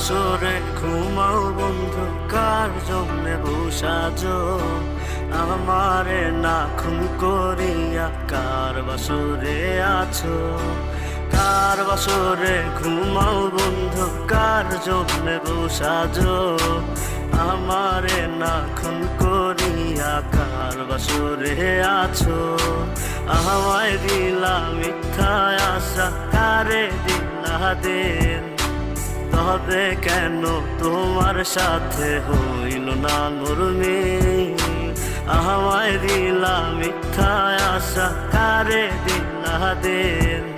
বাসরে ঘুমাও বন্ধু, কার জন্যে বসাজো আমারে না খুন করিয়া? কার বাসরে আছো? কার বাসরে ঘুমাও বন্ধু, কার জন্যে বসাজো আমারে না খুন করিয়া? কার বাসরে আছো? আমায় দিলা মিথ্যা আশা, কারে দিলা দিন? তবে কেন তোমার সাথে হইল না নরমিল? আমায় দিলা মিথ্যা আশা, কারে দিলা দিন?